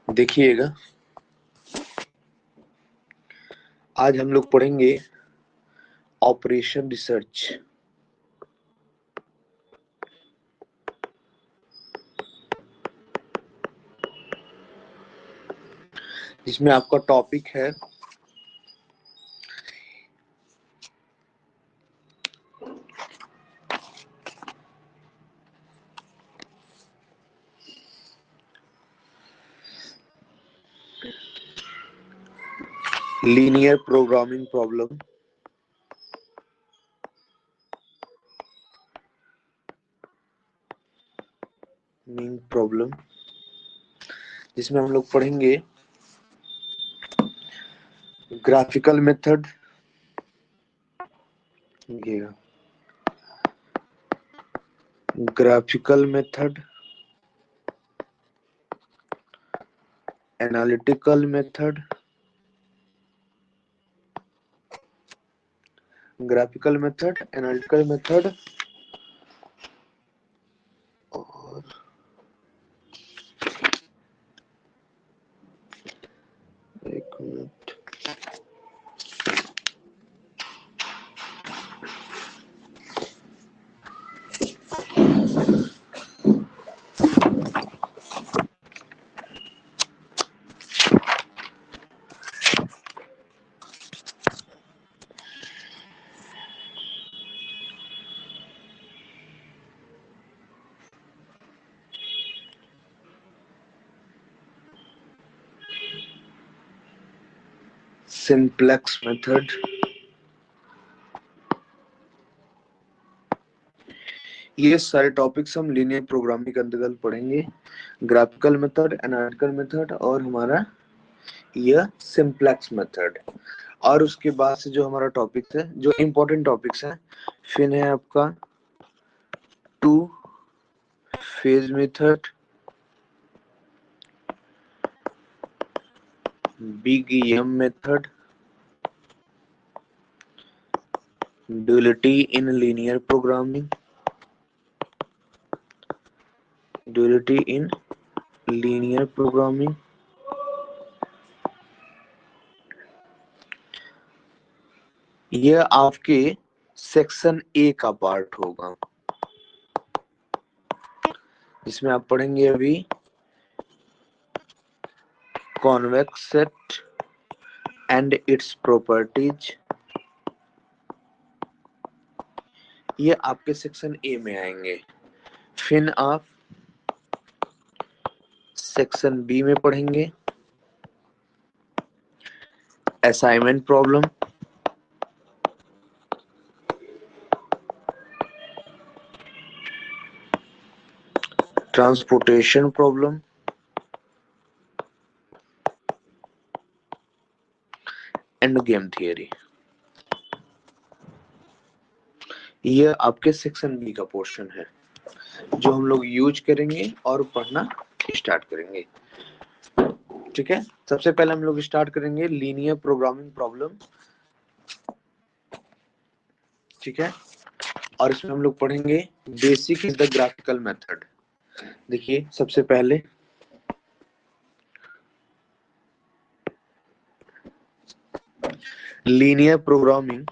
देखिएगा, आज हम लोग पढ़ेंगे ऑपरेशन रिसर्च। जिसमें आपका टॉपिक है लीनियर प्रोग्रामिंग प्रॉब्लम, जिसमें हम लोग पढ़ेंगे graphical method, graphical method, analytical method, graphical method, analytical method और एक मिनट, सिंप्लेक्स मेथड। ये सारे टॉपिक्स हम लीनियर प्रोग्रामिंग के अंतर्गत पढ़ेंगे। ग्राफिकल मेथड, एनालिटिकल मेथड और हमारा यह सिंप्लेक्स मेथड। और उसके बाद से जो हमारा टॉपिक है, जो इम्पोर्टेंट टॉपिक्स है, फिर है आपका two phase method, big M method, duality in linear programming, duality in linear programming, यह आपके सेक्शन ए का पार्ट होगा, जिसमें आप पढ़ेंगे अभी convex set and its properties. ये आपके सेक्शन ए में आएंगे। फिर आप सेक्शन बी में पढ़ेंगे assignment problem, transportation problem, end game theory. यह आपके सेक्शन बी का पोर्शन है, जो हम लोग यूज करेंगे और पढ़ना स्टार्ट करेंगे। ठीक है, सबसे पहले हम लोग स्टार्ट करेंगे लीनियर प्रोग्रामिंग प्रॉब्लम। ठीक है, और इसमें हम लोग पढ़ेंगे basic in the graphical method. देखिए, सबसे पहले linear programming,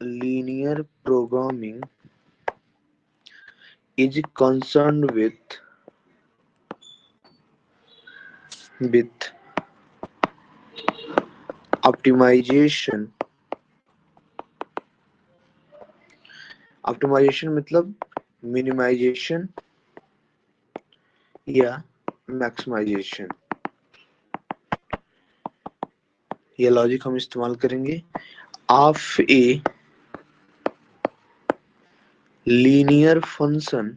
linear programming is concerned with optimization। Optimization मतलब मिनिमाइजेशन या मैक्सिमाइजेशन। ये लॉजिक हम इस्तेमाल करेंगे of a linear function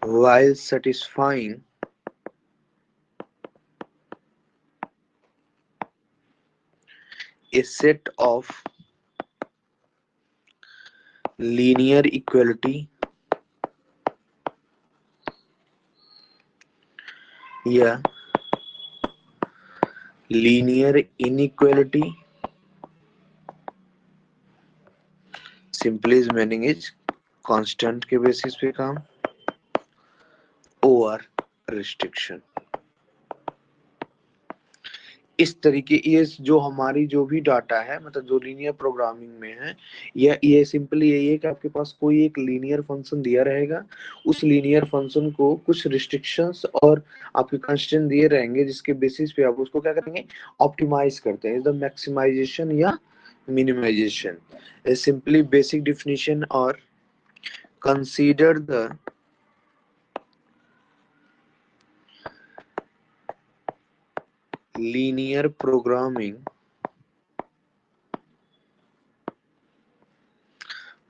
while satisfying a set of linear equality या linear inequality। Simply meaning is constant के बेसिस पे काम, ओवर रिस्ट्रिक्शन। इस तरीके ये जो हमारी जो भी डाटा है मतलब जो लीनियर प्रोग्रामिंग में है, ये सिंपली यही है कि आपके पास कोई एक लीनियर फंक्शन दिया रहेगा, उस लीनियर फंक्शन को कुछ रिस्ट्रिक्शंस और आपके कंस्ट्रेंट दिए रहेंगे जिसके बेसिस पे आप उसको क्या करेंगे, ऑप्टिमाइज करते हैं, द मैक्सिमाइजेशन या मिनिमाइजेशन। सिंपली बेसिक डेफिनेशन और consider the linear programming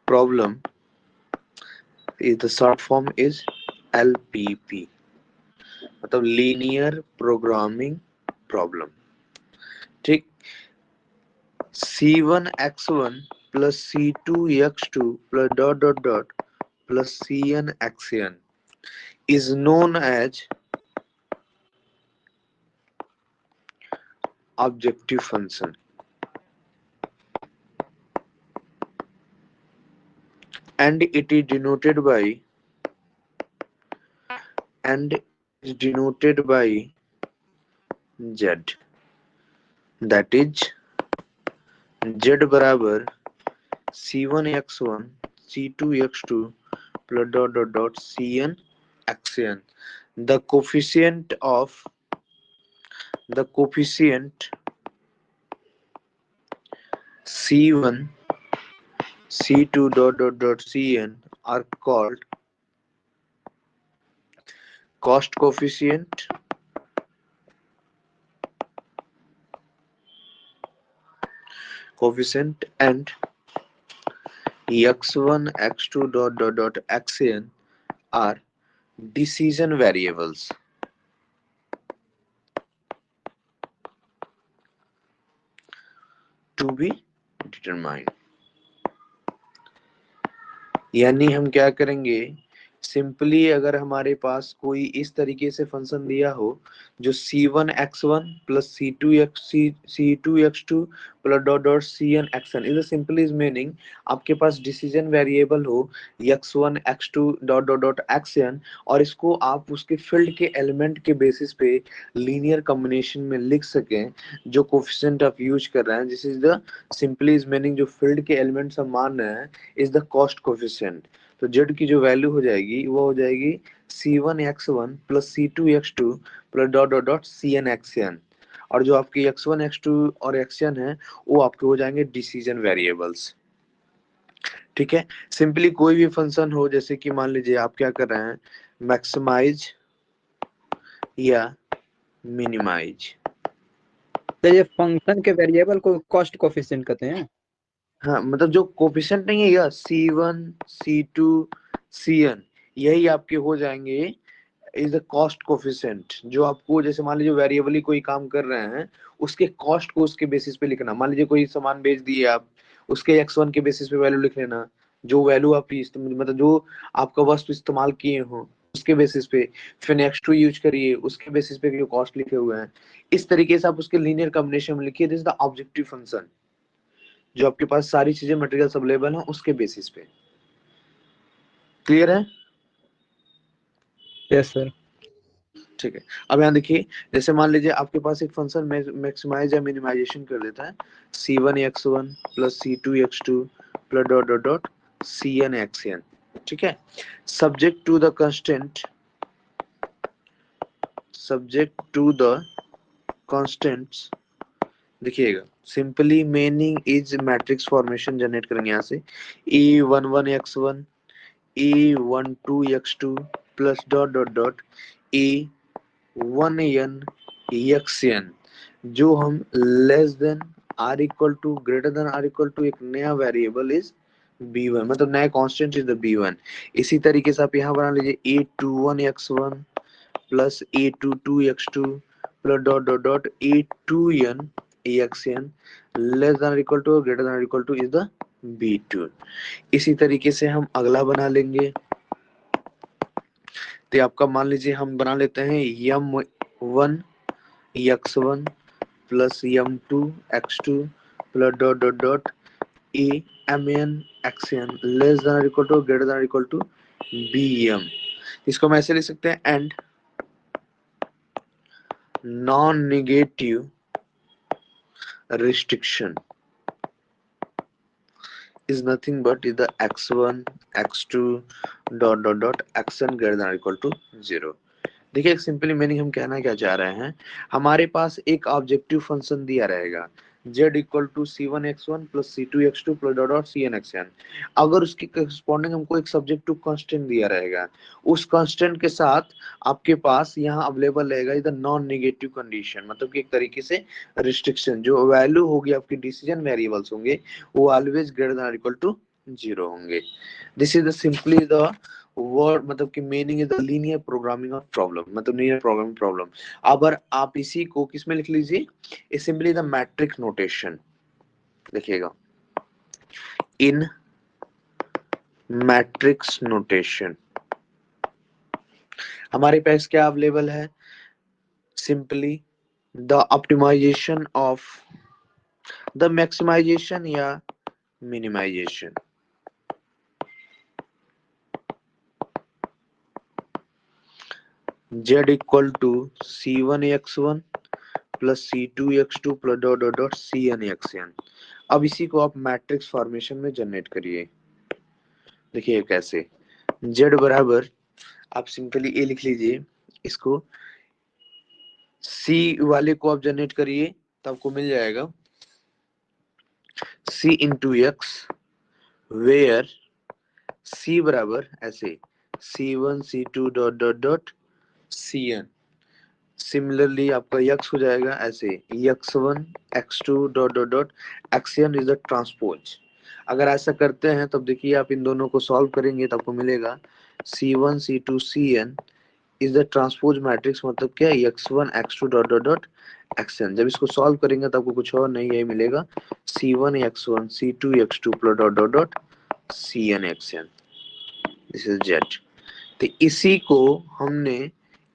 problem is the short form is LPP, मतलब लीनियर प्रोग्रामिंग प्रॉब्लम। ठीक, C1x1 plus C2x2 plus dot dot dot plus CNxN is known as objective function and it is denoted by Z, that is Z बराबर C1x1 C2x2 plus dot dot dot CNxN. The coefficient C1 C2 dot dot dot Cn are called cost coefficient and x1 x2 dot dot dot xn are decision variables to be determined। यानी हम क्या करेंगे, simply अगर हमारे पास कोई इस तरीके से फंक्शन दिया हो जो C1x1 plus C2x2 plus dot dot CNxN is simply is meaning आपके पास डिसीजन वेरिएबल हो x1 x2 dot dot dot xn और इसको आप उसके फील्ड के एलिमेंट के बेसिस पे लीनियर कॉम्बिनेशन में लिख सकें जो कोफिशिएंट आप यूज कर रहे हैं। This is the simply is meaning जो फील्ड के एलिमेंट्स हम मान रहे हैं इज द कॉस्ट कोफिशिएंट। तो z की जो वैल्यू हो जाएगी वो हो जाएगी C1x1 plus C2x2 plus dot dot dot CNxN और जो आपकी x1 x2 और xn है वो आपके हो जाएंगे डिसीजन वेरिएबल्स। ठीक है, सिंपली कोई भी फंक्शन हो जैसे कि मान लीजिए आप क्या कर रहे हैं, मैक्सिमाइज या मिनिमाइज। तो ये फंक्शन के वेरिएबल को कॉस्ट कोफिशिएंट कहते हैं। हाँ मतलब जो कोफिशिएंट नहीं है या C1 C2 CN यही आपके हो जाएंगे इज द कॉस्ट कोफिशिएंट। जो आपको जैसे मान लीजिए वेरिएबली कोई काम कर रहे हैं उसके कॉस्ट को उसके बेसिस पे लिखना। मान लीजिए कोई सामान बेच दिए आप, उसके x1 के बेसिस पे वैल्यू लिख लेना, जो वैल्यू आप मतलब जो आपका वस्तु इस्तेमाल किए हो उसके बेसिस पे, फिर x2 यूज करिए उसके बेसिस पे जो कॉस्ट लिखे हुए हैं। इस तरीके से आप उसके लीनियर कॉम्बिनेशन में लिखिए, this is the objective function जो आपके पास सारी चीजें मटेरियल्स अवेलेबल हैं उसके बेसिस पे। क्लियर है? Yes sir. ठीक है, अब यहाँ देखिए जैसे मान लीजिए आपके पास एक फंक्शन मैक्सिमाइज या मिनिमाइजेशन कर देता है C1x1 plus C2x2 plus dot dot dot CNxN। ठीक है, सब्जेक्ट टू द कंस्टेंट्स देखिएगा, simply meaning is matrix formation generate करेंगे यहाँ से E11x1 E12x2 plus dot dot dot E1n xn जो हम less than or equal to greater than or equal to एक नया वेरिएबल इज B1 मतलब नया कांस्टेंट इज द B1। इसी तरीके से आप यहाँ बना लीजिए A21x1 plus A22x2 plus dot dot dot A2n xn less than equal to greater than equal to is the B2। इसी तरीके से हम अगला बना लेंगे, तो आपका मान लीजिए हम बना लेते हैं M1 x1 plus M2 x2 plus dot dot dot A MN XN less than equal to greater than equal to BM। इसको हम ऐसे लिख सकते हैं and non negative restriction is nothing but is the x1 x2 xn greater than or equal to 0। देखिए एक simply meaning हम कहना क्या चाह रहे हैं, हमारे पास एक ऑब्जेक्टिव फंक्शन दिया रहेगा z equal to c1x1 plus c2x2 plus dot dot cnxn। अगर उसकी करस्पॉन्डिंग हमको एक सब्जेक्टिव कांस्टेंट दिया रहेगा, उस कांस्टेंट के साथ आपके पास यहाँ अवेलेबल रहेगा इधर नॉन नेगेटिव कंडीशन, मतलब कि एक तरीके से रिस्ट्रिक्शन, जो वैल्यू होगी आपकी डिसीजन वेरिएबल्स होंगे वो always greater than equal to 0 होंगे। This is the simply the word, मतलब कि meaning is the linear programming of problem, मतलब लीनियर प्रोग्रामिंग प्रॉब्लम। अब आप इसी को किस में लिख लीजिए, सिंपली द मैट्रिक्स नोटेशन देखिएगा, इन मैट्रिक्स नोटेशन हमारे पास क्या अवेलेबल है, simply the optimization of the maximization या minimization. z equal to c1x1 plus c2x2 plus dot dot dot cnxn। अब इसी को आप मैट्रिक्स फॉर्मेशन में जनरेट करिए। देखिए कैसे, z बराबर आप सिंपली ए लिख लीजिए, इसको c वाले को आप जनरेट करिए तो आपको मिल जाएगा c into x, where c बराबर ऐसे c1 c2 dot dot dot cn। Similarly आपका यक्स हो जाएगा ऐसे x1 x2 dot dot dot xn is the transpose. अगर ऐसा करते हैं तब देखिए आप इन दोनों को सॉल्व करेंगे तो आपको मिलेगा c1 c2 cn is the transpose matrix, मतलब क्या x1 x2 dot dot dot xn। जब इसको सॉल्व करेंगे तो आपको कुछ और नहीं, यही मिलेगा c1 x1 c2 x2 plus dot dot dot cn xn। This is z। तो इसी को हमने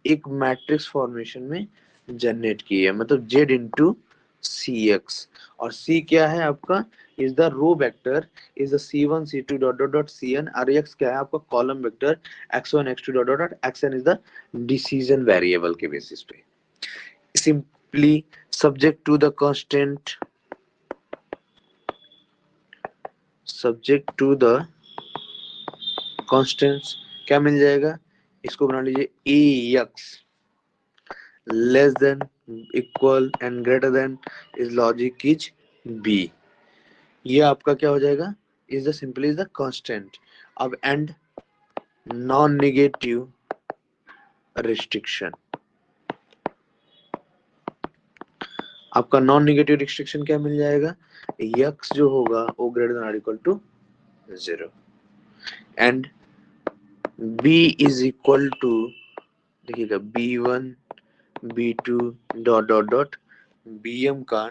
एक मैट्रिक्स फॉर्मेशन में जनरेट की है, मतलब z इंटू सी एक्स, और c क्या है आपका, is the row vector, is the c1 c2 dot dot dot cn, और x क्या है आपका column vector x1 x2 dot dot dot xn is the decision variable के बेसिस पे। Simply subject to the constant, subject to the constants क्या मिल जाएगा, इसको बना लीजिए A X less than equal and greater than is logic is B. ये आपका क्या हो जाएगा, is the simply is the constant. अब एंड नॉन नेगेटिव रिस्ट्रिक्शन, आपका नॉन नेगेटिव रिस्ट्रिक्शन क्या मिल जाएगा, x जो होगा वो ग्रेटर देन और equal to 0 and b is equal to, देखिएगा b1 b2 dot dot dot bm का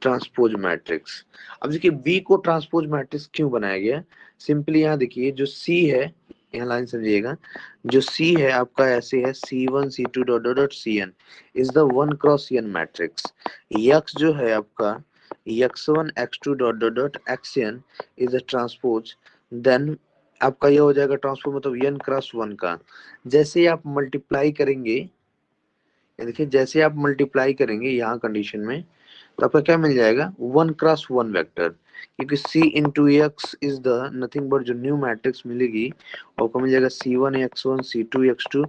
ट्रांसपोज मैट्रिक्स। अब देखिए b को ट्रांसपोज मैट्रिक्स क्यों बनाया गया, सिंपली यहाँ देखिए जो c है, यहाँ लाइन समझिएगा, जो c है आपका ऐसे है c1 c2 dot dot dot cn is the 1 cross n matrix. x जो है आपका x1 x2 dot dot dot xn is the transpose, then आपका ये हो जाएगा ट्रांसपोज मतलब n क्रॉस 1 का। जैसे आप मल्टीप्लाई करेंगे, देखिए जैसे आप मल्टीप्लाई करेंगे यहाँ कंडीशन में तो आपका क्या मिल जाएगा 1 क्रॉस 1 वेक्टर, क्योंकि c into x is the nothing but जो न्यू मैट्रिक्स मिलेगी आपको मिल जाएगा c1 x1 c2 x2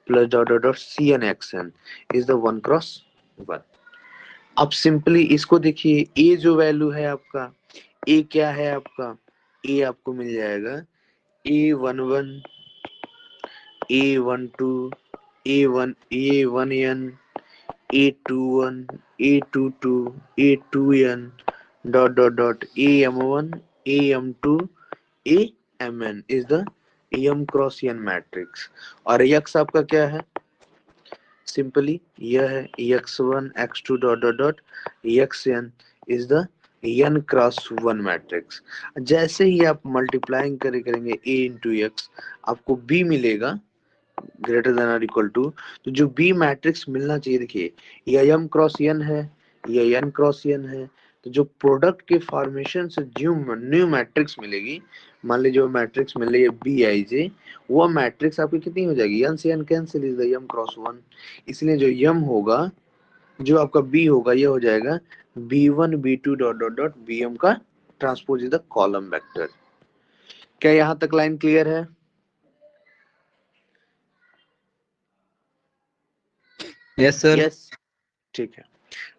plus dot dot dot cn xn is the 1 cross 1। अब सिंपली इसको देखिए, a जो वैल्यू है आपका, a क्या है आपका, a आपको मिल जाएगा a11 a12 a1n a21 a22 a2n dot dot dot am1 am2 amn is the m cross n matrix. और x आपका क्या है, सिंपली यह है x1 x2 dot dot dot xn is the n cross 1 matrix. जैसे ही आप multiplying करेंगे a into x आपको b मिलेगा ग्रेटर देन और इक्वल टू, तो जो बी मैट्रिक्स मिलना चाहिए, देखिए यह m क्रॉस n है, यह n क्रॉस n है, तो जो प्रोडक्ट के फॉर्मेशन से जो न्यू मैट्रिक्स मिलेगी, मान लीजिए जो मैट्रिक्स मिल रही है बी आई जे, वो मैट्रिक्स आपकी कितनी हो जाएगी, एन से n cancel is the m cross one, इसलिए जो यम होगा, जो आपका बी होगा, ये हो जाएगा B one B two dot dot dot B M का transpose is the column vector. क्या यहां तक लाइन क्लियर है? Yes sir. यस, ठीक है।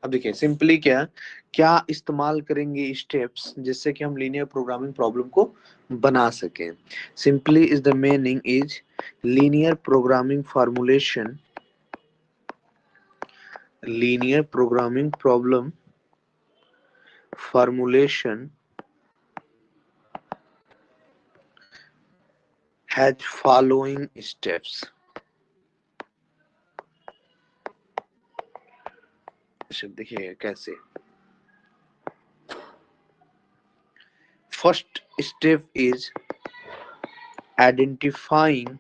अब देखिए सिंपली क्या क्या इस्तेमाल करेंगे स्टेप्स जिससे कि हम लीनियर प्रोग्रामिंग प्रॉब्लम को बना सकें। Simply is the meaning is linear programming formulation, linear programming problem formulation has following steps। देखिए कैसे, first step is identifying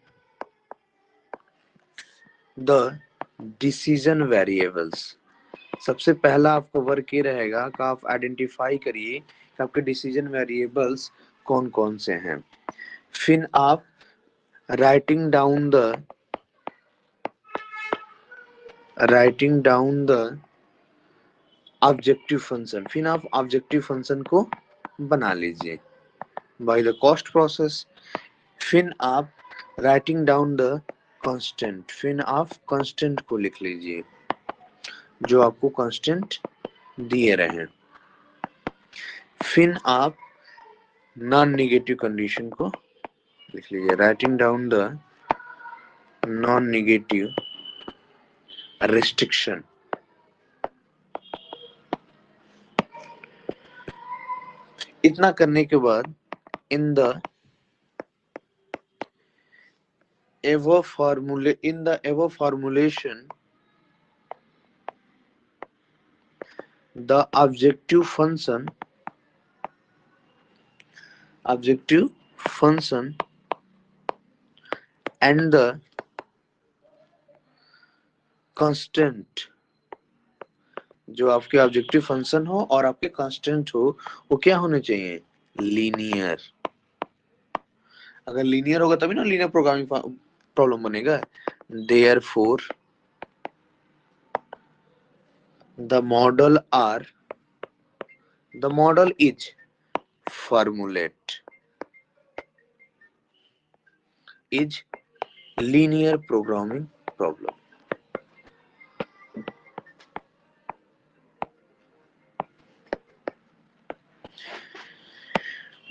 the decision variables. सबसे पहला आपको वर्क ये रहेगा कि आप आइडेंटिफाई करिए कि आपके डिसीजन वेरिएबल्स कौन कौन से हैं। फिर आप writing down the objective function, फिर आप ऑब्जेक्टिव फंक्शन को बना लीजिए बाय द कॉस्ट प्रोसेस। फिर आप राइटिंग डाउन द कांस्टेंट, फिर आप कांस्टेंट को लिख लीजिए जो आपको कांस्टेंट दिए रहे। फिर आप नॉन नेगेटिव कंडीशन को लिख लीजिए, writing down the non negative restriction. इतना करने के बाद in the above formulation the objective function and the constant, जो आपके ऑब्जेक्टिव फंक्शन हो और आपके कांस्टेंट हो वो क्या होने चाहिए, लीनियर। अगर लीनियर होगा तभी ना लीनियर प्रोग्रामिंग प्रॉब्लम बनेगा। Therefore the model is formulate is linear programming problem।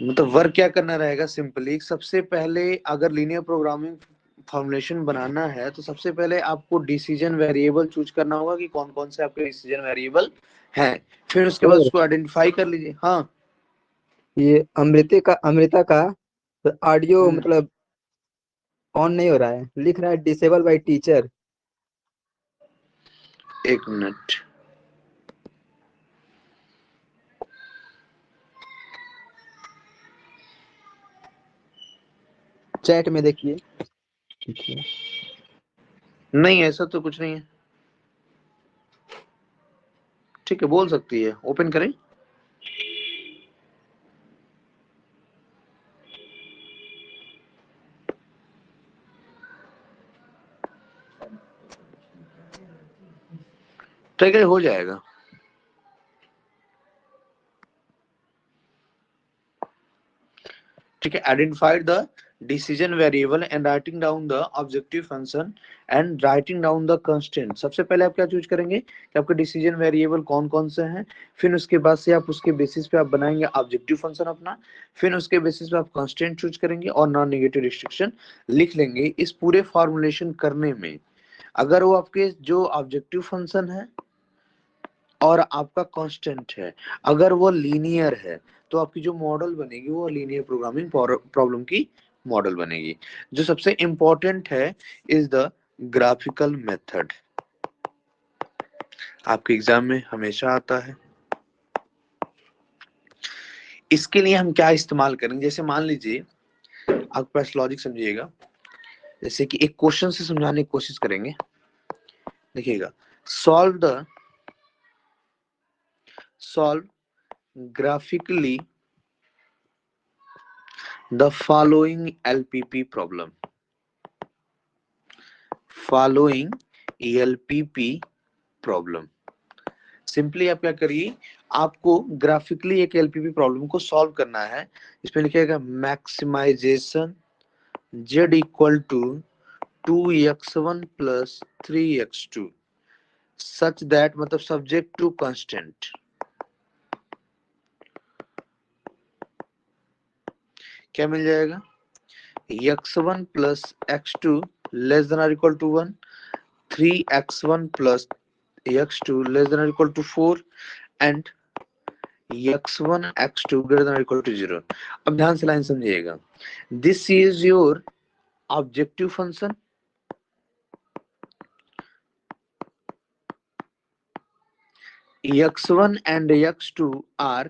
मतलब वर्क क्या करना रहेगा, सिंपली सबसे पहले अगर लीनियर प्रोग्रामिंग फॉर्मुलेशन बनाना है तो सबसे पहले आपको डिसीजन वेरिएबल चूज करना होगा कि कौन कौन से आपके डिसीजन वेरिएबल हैं। फिर उसके बाद सर उसको आइडेंटिफाई कर लीजिए। हाँ, ये अमृता का ऑडियो हम्म, मतलब ऑन नहीं हो रहा है, लिख रहा है डिसेबल बाय टीचर। एक मिनट, चैट में देखिए। नहीं ऐसा तो कुछ नहीं है, ठीक है बोल सकती है, ओपन करें। ठीक है हो जाएगा। ठीक है, identified the decision variable and writing down the objective function and writing down the constant. सबसे पहले आप क्या चूज करेंगे कि आपके डिसीजन वेरिएबल कौन कौन से हैं। फिर उसके बाद से आप उसके बेसिस पे आप बनाएंगे ऑब्जेक्टिव फंक्शन अपना। फिर उसके बेसिस पे आप कांस्टेंट चूज करेंगे और नॉन नेगेटिव रिस्ट्रिक्शन लिख लेंगे। इस पूरे फॉर्मुलेशन करने में अगर वो आपके जो ऑब्जेक्टिव फंक्शन है और आपका कांस्टेंट है अगर वो लीनियर है तो आपकी जो मॉडल बनेगी वो लीनियर प्रोग्रामिंग प्रॉब्लम की मॉडल बनेगी। जो सबसे इंपॉर्टेंट है इज द ग्राफिकल मेथड, आपके एग्जाम में हमेशा आता है। इसके लिए हम क्या इस्तेमाल करेंगे, जैसे मान लीजिए आप पास लॉजिक समझिएगा, जैसे कि एक क्वेश्चन से समझाने की कोशिश करेंगे। देखिएगा, solve graphically the following LPP problem. Following LPP problem. Simply आप क्या करिए, आपको ग्राफिकली एक एलपीपी प्रॉब्लम को सॉल्व करना है। इसमें लिखिएगा maximization z equal to 2x1 plus 3x2 such that, मतलब सब्जेक्ट टू कांस्टेंट। क्या मिल जाएगा, x1 plus x2 less than और equal to 1, 3x1 plus x2 less than और equal to 4 and x1 x2 greater than और equal to 0। अब ध्यान से लाइन समझिएगा, this is your objective function, x1 and x2 are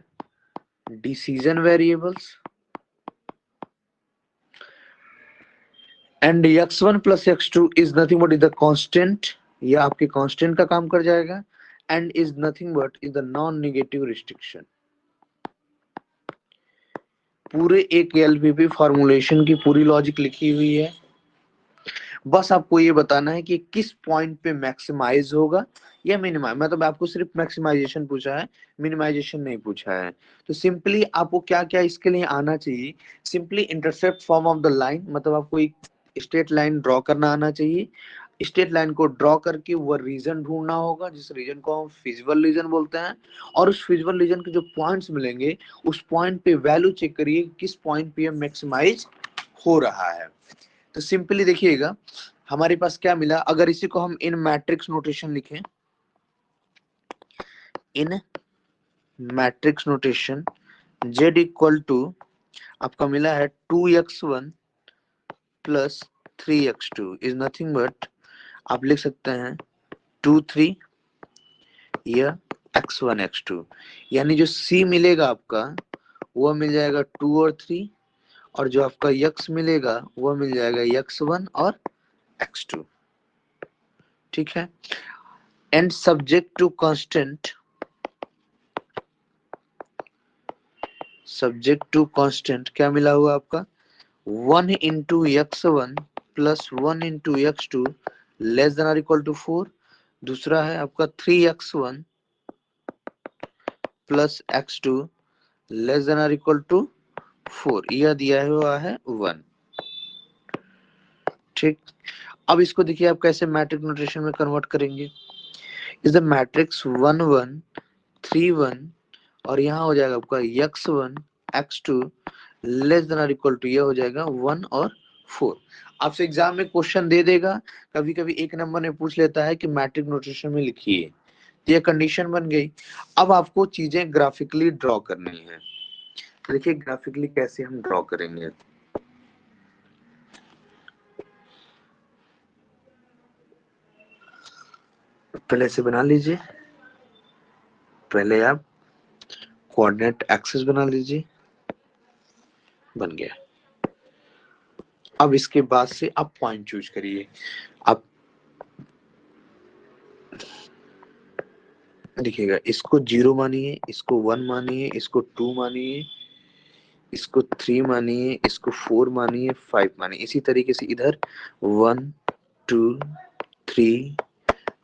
decision variables and x1 plus x2 is nothing but is the constant, यह आपके constant का काम कर जाएगा, and is nothing but is the non negative restriction। पूरे एक LPP formulation की पूरी लॉजिक लिखी हुई है, बस आपको ये बताना है कि किस पॉइंट पे मैक्सिमाइज होगा या मिनिमाइज। मतलब आपको सिर्फ मैक्सिमाइजेशन पूछा है, मिनिमाइजेशन नहीं पूछा है। तो सिंपली आपको क्या क्या इसके लिए आना चाहिए, simply intercept form of the line, मतलब आपको एक स्ट्रेट लाइन ड्रॉ करना आना चाहिए। स्ट्रेट लाइन को ड्रॉ करके वो रीजन ढूंढना होगा, जिस रीजन को हम फिजिबल रीजन बोलते हैं, और उस फिजिबल रीजन के जो पॉइंट्स मिलेंगे उस पॉइंट पे वैल्यू चेक करिए किस पॉइंट पे मैक्सिमाइज हो रहा है। तो सिंपली देखिएगा हमारे पास क्या मिला, अगर इसी को हम इन मैट्रिक्स नोटेशन लिखें, in matrix notation z equal to आपका मिला है 2x1 plus 3x2 is nothing but, आप लिख सकते हैं 2 3 या x1 x2, यानी जो c मिलेगा आपका वो मिल जाएगा 2 और 3, और जो आपका x मिलेगा वो मिल जाएगा x1 और x2। ठीक है, and subject to constant, subject to constant क्या मिला हुआ आपका 1 into x1 plus 1 into x2 less than और इक्वल टू 4, दूसरा है आपका 3x1 plus x2 less than और इक्वल टू 4, यह दिया हुआ है 1। ठीक, अब इसको देखिए आप कैसे मैट्रिक्स नोटेशन में कन्वर्ट करेंगे। इज द मैट्रिक्स 1 1 3 1 और यहाँ हो जाएगा आपका x1 x2 लेस देन और इक्वल टू, यह हो जाएगा 1 और 4। आपसे एग्जाम में क्वेश्चन दे देगा, कभी कभी एक नंबर में पूछ लेता है कि मैट्रिक नोटेशन में लिखिए, ये कंडीशन बन गई। अब आपको चीजें ग्राफिकली ड्रॉ करनी है। देखिए ग्राफिकली कैसे हम ड्रॉ करेंगे। पहले से बना लीजिए, पहले आप कोऑर्डिनेट एक्सिस बना लीजिए, बन गया। अब इसके बाद से आप पॉइंट चूज करिए। आप देखिएगा इसको 0 मानिए, इसको 1 मानिए, इसको 2 मानिए, इसको 3 मानिए, इसको 4 मानिए, 5 मानिए। इसी तरीके से इधर 1 2 3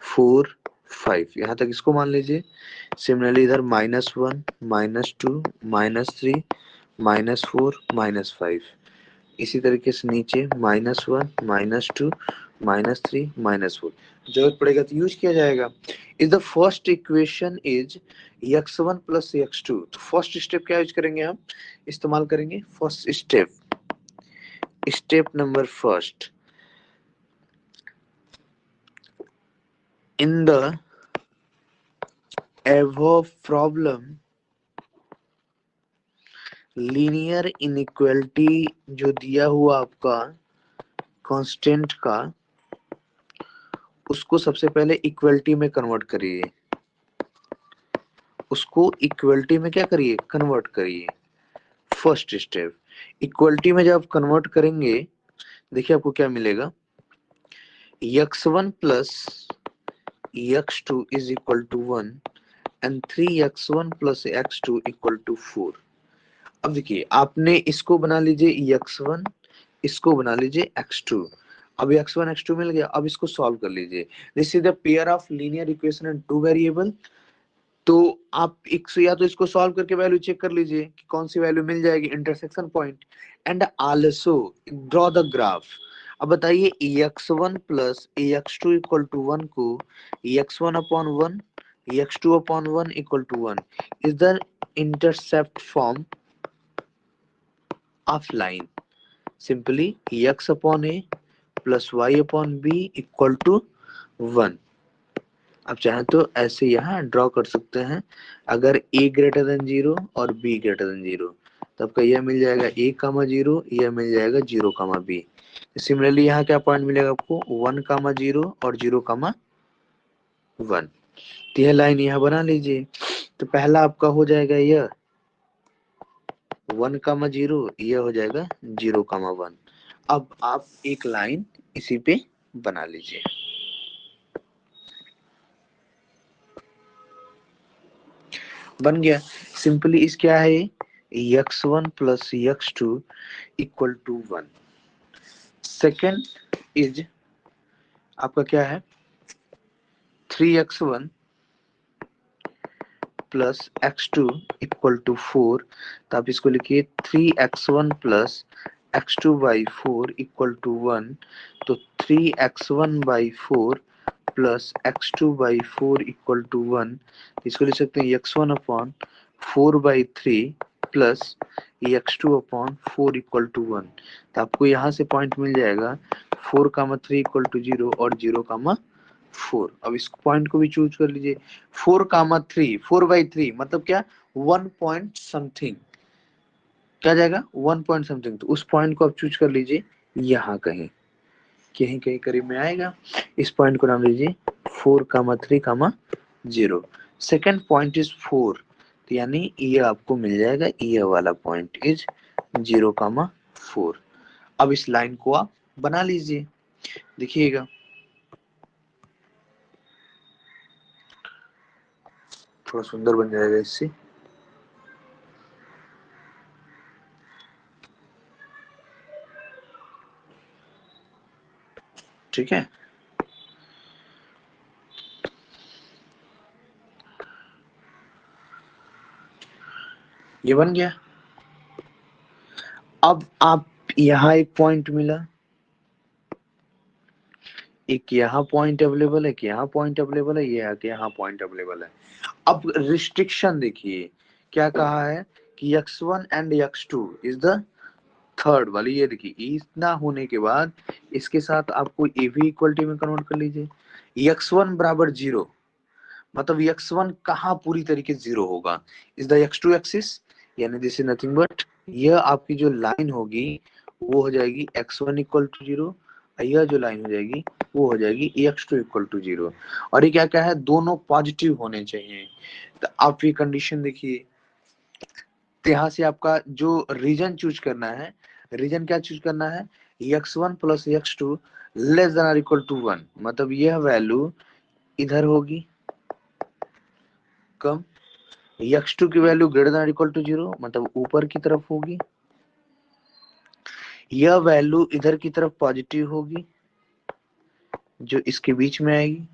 4 5 यहाँ तक इसको मान लीजिए। सिमिलरली इधर -1 -2 -3 -4 -5, इसी तरीके से नीचे -1 -2 -3 -4, जरूरत पड़ेगा तो यूज किया जाएगा। Is the first equation is x1 plus x2, तो फर्स्ट स्टेप क्या यूज करेंगे, हम इस्तेमाल करेंगे first step, step number first, in the above problem linear inequality जो दिया हुआ आपका कांस्टेंट का, उसको सबसे पहले इक्वलिटी में कन्वर्ट करिए, उसको इक्वलिटी में क्या करिए, कन्वर्ट करिए। फर्स्ट स्टेप, इक्वलिटी में जब आप कन्वर्ट करेंगे देखिए आपको क्या मिलेगा, x1 plus x2 is equal to 1 and 3x1 plus x2 equal to 4। अब देखिए आपने इसको बना लीजिए x1, इसको बना लीजिए x2। अब x1 x2 मिल गया, अब इसको सॉल्व कर लीजिए। This is the pair of linear equation and two variable. तो आप एक या तो इसको सॉल्व करके वैल्यू चेक कर लीजिए कि कौन सी वैल्यू मिल जाएगी intersection point, and also draw the graph. अब बताइए x1 plus ax2 equal to 1 को x1 upon 1 x2 upon 1 equal to 1 is the intercept form of line. Simply x upon a plus y upon b equal to 1। आप चाहें तो ऐसे यहाँ draw कर सकते हैं। अगर a ग्रेटर देन 0 और b ग्रेटर देन 0 तो आपका यह मिल जाएगा a कामा 0, यह मिल जाएगा 0 कामा b। सिमिलरली यहाँ क्या पॉइंट मिलेगा आपको 1 कामा 0 और 0 कामा 1। तो यह लाइन यहाँ बना लीजिए। तो पहला आपका हो जाएगा यह 1 कामा 0, यह हो जाएगा 0 कामा 1। अब आप एक लाइन इसी पे बना लीजिए। बन गया। सिंपली इस क्या है x1 plus x2 equal to 1। Second is आपका क्या है 3x1 plus x2 equal to 4। तो आप इसको लिखिए 3x1 plus x2 by 4 equal to 1। तो 3x1 by 4 plus x2 by 4 equal to 1। इसको लिख सकते हैं x1 upon 4 by 3 plus x2 upon 4 equal to 1। तो आपको यहाँ से पॉइंट मिल जाएगा 4 कामा 3 इक्वल टू 0 और 0 कामा 4। अब इस पॉइंट को भी चूज कर लीजिए। 4 कामा 3, 4 बाई 3 मतलब क्या 1 पॉइंट समथिंग, क्या जाएगा 1 पॉइंट समथिंग। तो उस पॉइंट को आप चूज कर लीजिए यहाँ कहीं कहीं कहीं करीब में आएगा। इस पॉइंट को नाम लीजिए 4 कामा 3 कामा 0। सेकेंड पॉइंट इज 4, तो यानी ये आपको मिल जाएगा, ये वाला पॉइंट इज 0 कामा 4। अब इस लाइन को आप बना लीजिए, देखिएगा थोड़ा सुंदर बन जाएगा इससे। ठीक है, ये बन गया। अब आप यहाँ एक पॉइंट मिला, एक यहाँ पॉइंट अवेलेबल है, एक यहाँ पॉइंट अवेलेबल है, ये यहाँ पॉइंट अवेलेबल है। अब रिस्ट्रिक्शन देखिए क्या कहा है कि x1 and x2 is the third वाली। ये देखिए इतना होने के बाद इसके साथ आपको ए भी इक्वलिटी में कन्वर्ट कर लीजिए। x1 बराबर 0 मतलब x1 कहाँ पूरी तरीके से 0 होगा इज द x2 एक्सिस, यानी दिस इज नथिंग बट यह आपकी जो लाइन होगी वो हो जाएगी x1 इक्वल टू 0, यह जो लाइन हो जाएगी वो हो जाएगी x2 इक्वल टू 0। और ये क्या क्या है दोनों पॉजिटिव होने चाहिए। तो आप ये कंडीशन देखिए, तो यहाँ से आपका जो रीजन चूज करना है, रीजन क्या चूज करना है x1 plus x2 less than और इक्वल टू 1 मतलब यह वैल्यू इधर होगी कम, x2 की value greater than equal to 0 मतलब ऊपर की तरफ होगी, यह वैल्यू इधर की तरफ पॉजिटिव होगी जो इसके बीच में आएगी,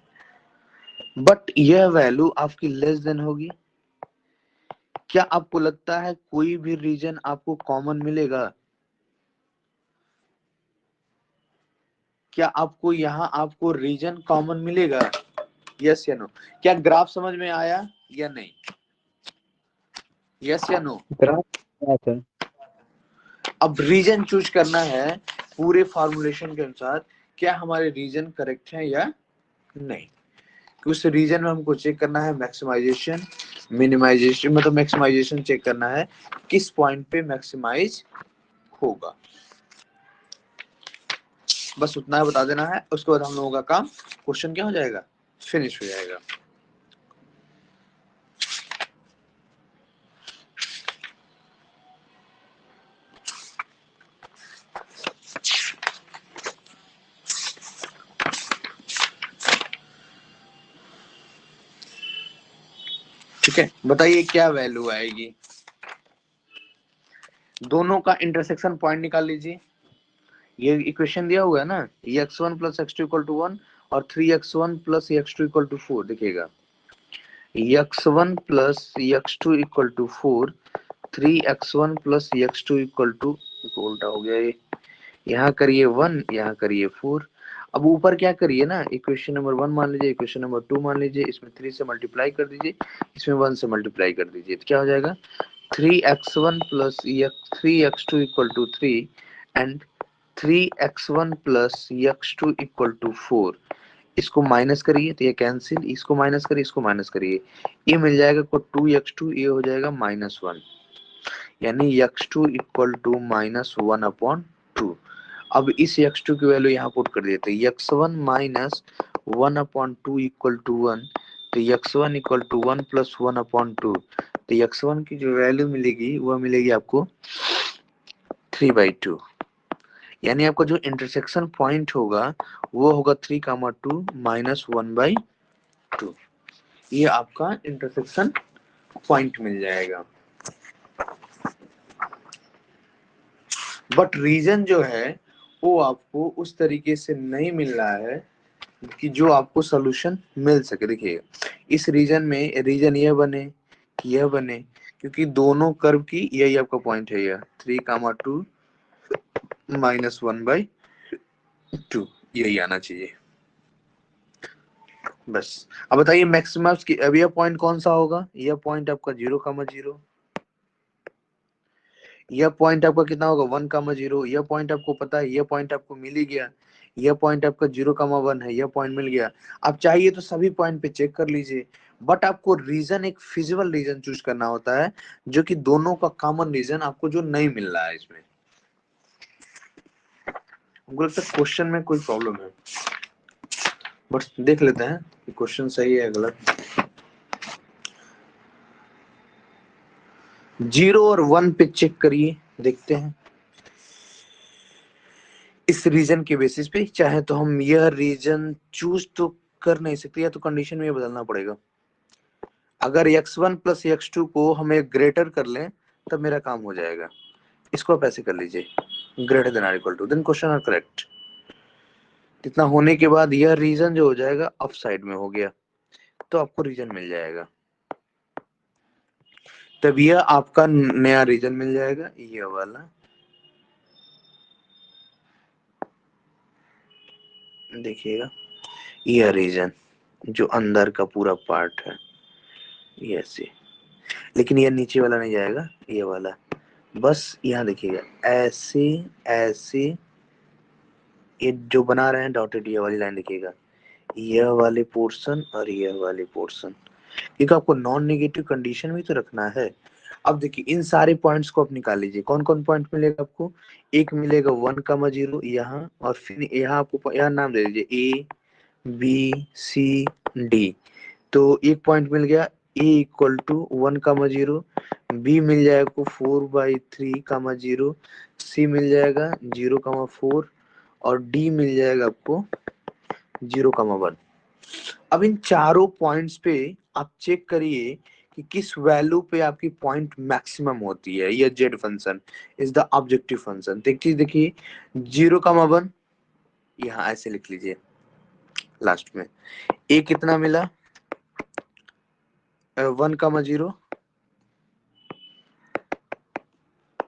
बट यह वैल्यू आपकी लेस देन होगी। क्या आपको लगता है कोई भी रीजन आपको कॉमन मिलेगा? क्या आपको यहाँ आपको रीजन कॉमन मिलेगा? यस या नो? क्या ग्राफ समझ में आया या नहीं? यस या नो? Graph sir. अब रीजन चूज करना है पूरे फॉर्मुलेशन के अनुसार, क्या हमारे रीजन करेक्ट है या नहीं। उस रीजन में हमको चेक करना है मैक्सिमाइजेशन मिनिमाइजेशन, मतलब मैक्सिमाइजेशन चेक करना है किस पॉइंट पे मैक्सिमाइज होगा। बस उतना बता देना है, उसके बाद हम लोगों का काम क्वेश्चन क्या हो जाएगा फिनिश हो जाएगा। ठीक है, बताइए क्या वैल्यू आएगी। दोनों का इंटरसेक्शन पॉइंट निकाल लीजिए। ये इक्वेशन दिया हुआ है ना, x1 plus x2 equal to 1 और 3x1 plus x2 equal to 4। देखिएगा x1 plus x2 equal to 4, 3x1 plus x2 equal to, उल्टा हो गया ये, यहाँ करिए 1, यहाँ करिए 4। अब ऊपर क्या करिए ना, इक्वेशन नंबर 1 मान लीजिए, इक्वेशन नंबर 2 मान लीजिए, इसमें 3 से मल्टीप्लाई कर दीजिए, इसमें 1 से मल्टीप्लाई कर दीजिए, तो क्या हो जाएगा 3x1 plus 3x2 equal to 3 and 3x1 plus x2 equal to 4। इसको माइनस करिए तो ये कैंसिल, इसको माइनस करिए, इसको माइनस करिए, ये मिल जाएगा को 2x2, ये हो जाएगा -1, यानी x2 इक्वल टू -1/2। अब इस x2 की वैल्यू यहाँ पुट कर देते हैं, x1 माइनस 1/2 इक्वल टू 1, तो x1 इक्वल टू 1 प्लस 1/2, तो x1 की जो वैल्यू मिलेगी वह मिलेगी आपको 3/2, यानी आपका जो इंटरसेक्शन पॉइंट होगा वो होगा 3,2 माइनस 1/2। ये आपका इंटरसेक्शन पॉइंट मिल जाएगा। बट रीजन जो है वो आपको उस तरीके से नहीं मिल रहा है कि जो आपको सोल्यूशन मिल सके। देखिए इस रीजन में रीजन यह बने, यह बने, क्योंकि दोनों कर्व की यही आपका पॉइंट है, यह 3,2 माइनस 1/2, यही आना चाहिए बस। अब बताइए मैक्सिमम की, अब यह पॉइंट कौन सा होगा, यह पॉइंट आपका 0,0, यह पॉइंट आपका कितना होगा 1,0, यह पॉइंट आपको पता है, यह पॉइंट आपको मिल ही गया, यह पॉइंट आपका 0,1 है, यह पॉइंट मिल गया। आप चाहिए तो सभी पॉइंट पे चेक कर लीजिए, बट आपको रीजन एक फिजिबल रीजन चूज करना होता है जो कि दोनों का कॉमन रीजन आपको जो नहीं मिल रहा है। इसमें हमको लगता है क्वेश्चन में कोई प्रॉब्लम है, बट देख लेते हैं कि क्वेश्चन सही है गलत। 0 और 1 पे चेक करिए, देखते हैं इस रीजन के बेसिस पे। चाहे तो हम यह रीजन चूज तो कर नहीं सकते, या तो कंडीशन में बदलना पड़ेगा। अगर x1 प्लस x2 को हम एक ग्रेटर कर लें तब मेरा काम हो जाएगा। इसको आप ऐसे कर लीजिए, greater than or equal to, then question are correct. इतना होने के बाद यह रीजन जो हो जाएगा अप साइड में हो गया, तो आपको रीजन मिल जाएगा, तब यह आपका नया रीजन मिल जाएगा, ये वाला। देखिएगा यह रीजन जो अंदर का पूरा पार्ट है, ये ऐसे, लेकिन यह नीचे वाला नहीं जाएगा, ये वाला बस। यहाँ देखिएगा ऐसे ऐसे, ये जो बना रहे हैं डॉटेड, ये वाली लाइन देखिएगा, यह वाले पोर्शन और यह वाले पोर्शन, क्योंकि आपको नॉन नेगेटिव कंडीशन भी तो रखना है। अब देखिए इन सारे पॉइंट्स को आप निकाल लीजिए, कौन कौन पॉइंट मिलेगा आपको। एक मिलेगा 1,0 यहाँ, और फिर यहाँ आपको यहाँ नाम दे दीजिए A B C D, तो एक पॉइंट मिल गया A इक्वल टू 1,0, B मिल जाएगा आपको 4/3,0, C मिल जाएगा 0,4 और D मिल जाएगा आपको 0,1। अब इन चारों पॉइंट्स पे आप चेक करिए कि किस वैल्यू पे आपकी पॉइंट मैक्सिमम होती है। यह Z function is the objective function. देखिए 0,1 यहाँ ऐसे लिख लीजिए लास्ट में। ए कितना मिला 1,0,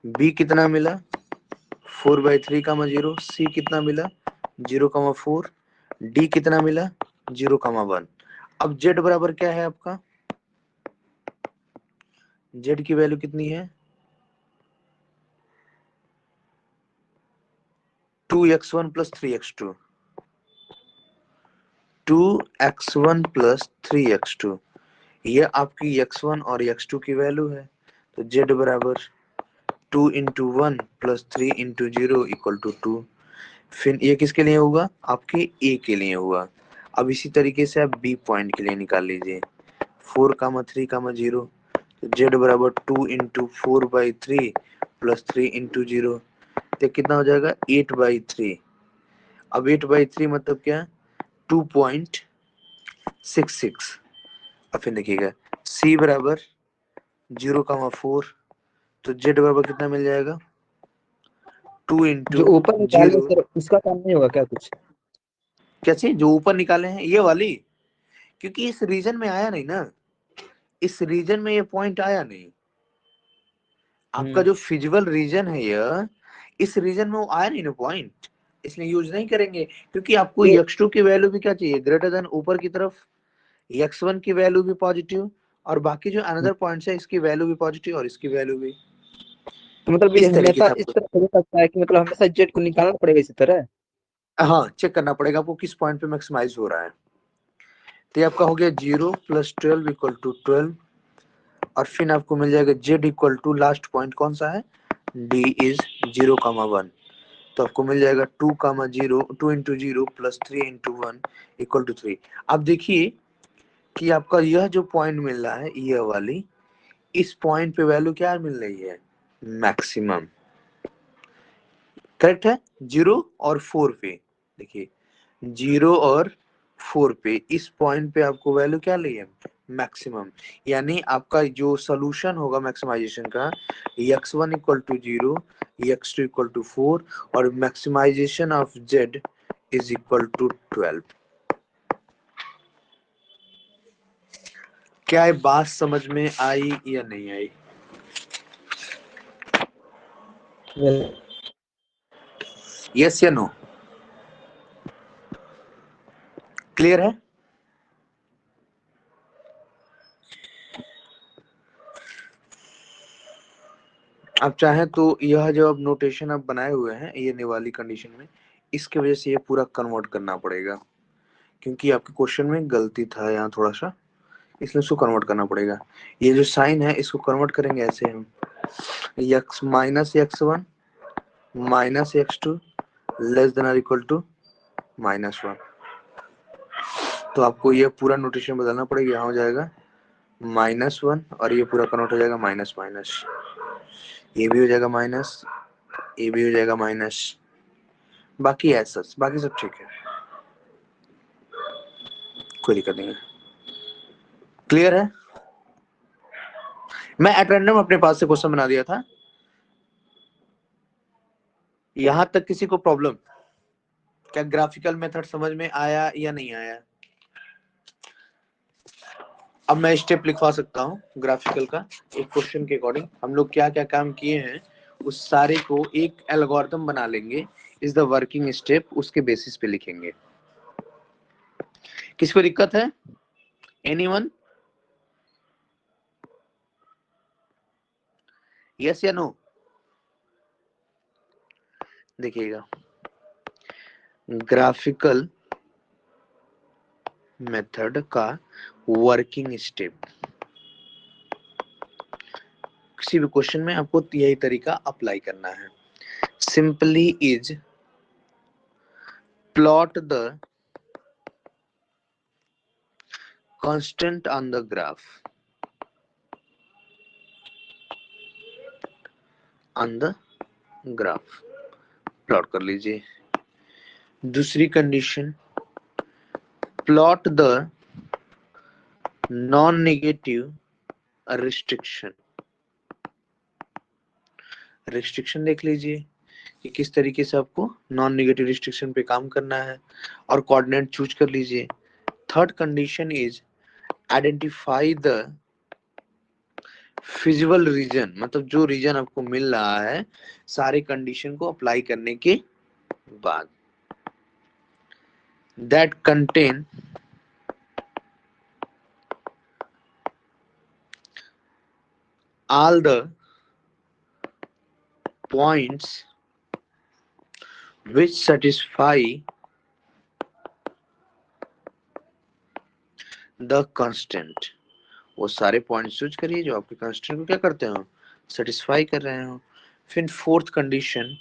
बी कितना मिला 4/3,0, सी कितना मिला 0,4, डी कितना मिला 0,1। अब जेड बराबर क्या है आपका, जेड की वैल्यू कितनी है 2x1 plus 3x2, 2x1 plus 3x2, ये आपकी x1 और x2 की वैल्यू है। तो z बराबर 2 into 1 plus 3 into 0 equal to 2। फिर ये किसके लिए होगा, आपके a के लिए हुआ। अब इसी तरीके से आप b पॉइंट के लिए निकाल लीजिए, 4,3,0, तो z बराबर 2 इंटू 4/3 प्लस 3 इंटू 0, तो कितना हो जाएगा 8/3। अब 8/3 मतलब क्या, 2.66। अब फिर देखिएगा c बराबर 0,4, तो z बराबर कितना मिल जाएगा 2 इंटू जो ऊपर निकाले 0। सर उसका काम नहीं होगा क्या कुछ? क्या चाहिए जो ऊपर निकाले हैं ये वाली, क्योंकि इस रीजन में आया नहीं ना, इस रीजन में ये पॉइंट आया नहीं। आपका जो फिजिबल रीजन है ये, इस रीजन में वो आया नहीं ना पॉइंट, इसलिए यूज नहीं करेंगे। क्योंकि आपको ये x2 की वैल्यू भी क्या चाहिए, ग्रेटर देन ऊपर की तरफ, x1 की वैल्यू भी पॉजिटिव, और बाकी जो अनदर पॉइंट्स है इसकी वैल्यू भी पॉजिटिव और इसकी वैल्यू भी। तो मतलब ये इस तरीके हमेशा से इस आपको, तरह हो सकता है कि मतलब हमेशा जेड को निकालना पड़ेगा इसी तरह? हाँ चेक करना पड़ेगा आपको किस पॉइंट पे मैक्सिमाइज हो रहा है। तो ये आपका हो गया 0 + 12 = 12, और फिर आपको मिल जाएगा z = लास्ट पॉइंट कौन सा है, d इज 0,1, तो आपको मिल जाएगा 2,0 2 इंटू 0 + 3 इंटू 1 = 3। अब देखिए कि आपका यह जो पॉइंट मिल रहा है यह वाली, इस पॉइंट पे वैल्यू क्या मिल रही है, मैक्सिमम, करेक्ट है। 0 और 4 पे देखिए, 0 और 4 पे इस पॉइंट पे आपको वैल्यू क्या ली है, मैक्सिमम। यानी आपका जो सोल्यूशन होगा मैक्सिमाइजेशन का, x1 = 0, x2 = 4, और maximization of z is equal to 12। क्या ये बात समझ में आई या नहीं आई? यस या नो, क्लियर है? आप चाहें तो यह जो अब नोटेशन आप बनाए हुए हैं ये वाली कंडीशन में, इसके वजह से ये पूरा कन्वर्ट करना पड़ेगा, क्योंकि आपके क्वेश्चन में गलती था यहाँ थोड़ा सा, इसलिए इसको कन्वर्ट करना पड़ेगा। ये जो साइन है इसको कन्वर्ट करेंगे ऐसे हम, x -x1 -x2 <= -1। तो आपको ये पूरा नोटेशन बदलना पड़ेगा, यहाँ हो जाएगा -1, और ये पूरा कन्वर्ट हो जाएगा माइनस माइनस, ये भी हो जाएगा माइनस, ये भी हो जाएगा माइनस, बाकी ऐसा बाकी सब ठीक है, कोई दिक्कत नहीं है। क्लियर है? मैं एट रैंडम अपने पास से क्वेश्चन बना दिया था, यहां तक किसी को प्रॉब्लम? क्या ग्राफिकल मेथड समझ में आया या नहीं आया? अब मैं स्टेप लिखवा सकता हूँ ग्राफिकल का, एक क्वेश्चन के अकॉर्डिंग हम लोग क्या क्या काम किए हैं उस सारे को एक एल्गोरिथम बना लेंगे, इज द वर्किंग स्टेप, उसके बेसिस पे लिखेंगे। किसी को दिक्कत है? एनीवन? यस या नो? देखिएगा, ग्राफिकल मेथड का वर्किंग स्टेप, किसी भी क्वेश्चन में आपको यही तरीका अप्लाई करना है। Simply is plot the constant on the graph, on the graph plot कर लीजिए। दूसरी condition, plot the non negative restriction, restriction देख लीजिए कि किस तरीके से आपको नॉन नेगेटिव रिस्ट्रिक्शन पे काम करना है, और कोऑर्डिनेट चूज कर लीजिए। Third condition is identify the feasible region, मतलब जो रीजन आपको मिल रहा है सारे कंडीशन को अप्लाई करने के बाद, that contain all the points which satisfy the constant। वो सारे पॉइंट चूज करिए जो आपके कंस्टेंट को क्या करते हो, सेटिस्फाई कर रहे हो। फिर fourth condition,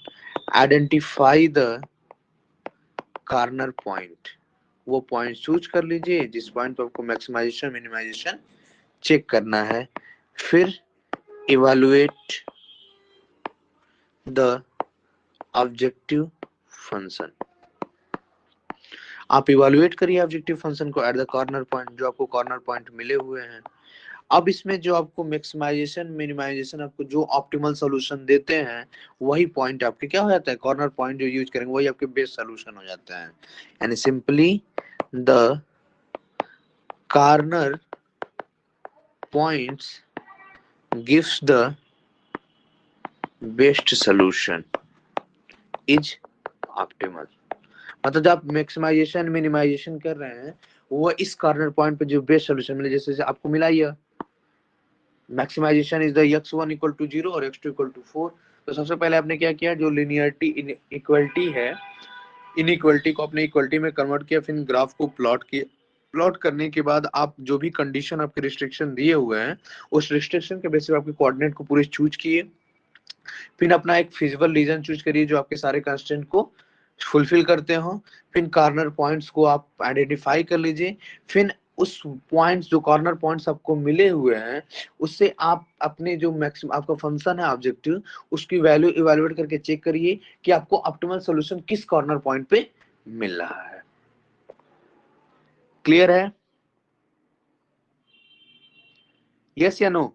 identify the corner point, वो पॉइंट चूज कर लीजिए जिस पॉइंट पे आपको मैक्सिमाइजेशन मिनिमाइजेशन चेक करना है। फिर इवैल्यूएट द ऑब्जेक्टिव फंक्शन, आप इवैल्यूएट करिए ऑब्जेक्टिव फंक्शन को एट द कॉर्नर पॉइंट, जो आपको कॉर्नर पॉइंट मिले हुए हैं, अब इसमें जो आपको मैक्सिमाइजेशन मिनिमाइजेशन आपको जो ऑप्टिमल सोल्यूशन देते हैं वही पॉइंट आपके क्या हो जाता है, कॉर्नर पॉइंट जो यूज करेंगे वही आपके बेस्ट सोल्यूशन हो जाता है। यानी simply the corner points gives the best solution is optimal. मतलब जब आप मैक्सिमाइजेशन मिनिमाइजेशन कर रहे हैं वो इस कॉर्नर पॉइंट पे जो बेस्ट सोल्यूशन मिले, जैसे आपको मिला ये maximization is the x1 equal to 0 और x2 इक्वल टू 4। तो सबसे पहले आपने क्या किया, जो लिनियरिटी इक्वलिटी है इनइक्वलिटी को आपने इक्वलिटी में कन्वर्ट किया, फिर ग्राफ को प्लॉट किया। प्लॉट करने के बाद आप जो भी कंडीशन आपके रिस्ट्रिक्शन दिए हुए हैं उस रिस्ट्रिक्शन के बेसिस पे आपके कोऑर्डिनेट को पूरे चूज किए, फिर अपना एक फिजिबल रीजन चूज करिए जो आपके सारे कंस्ट्रेंट को फुलफिल करते हो, फिर कॉर्नर पॉइंट्स को आप आइडेंटिफाई कर लीजिए, फिर उस पॉइंट्स जो कॉर्नर पॉइंट्स आपको मिले हुए हैं उससे आप अपने जो मैक्सिमम आपका फंक्शन है ऑब्जेक्टिव उसकी वैल्यू इवैल्यूएट करके चेक करिए कि आपको ऑप्टिमल सॉल्यूशन किस कॉर्नर पॉइंट पे मिल रहा है। क्लियर है? यस या नो?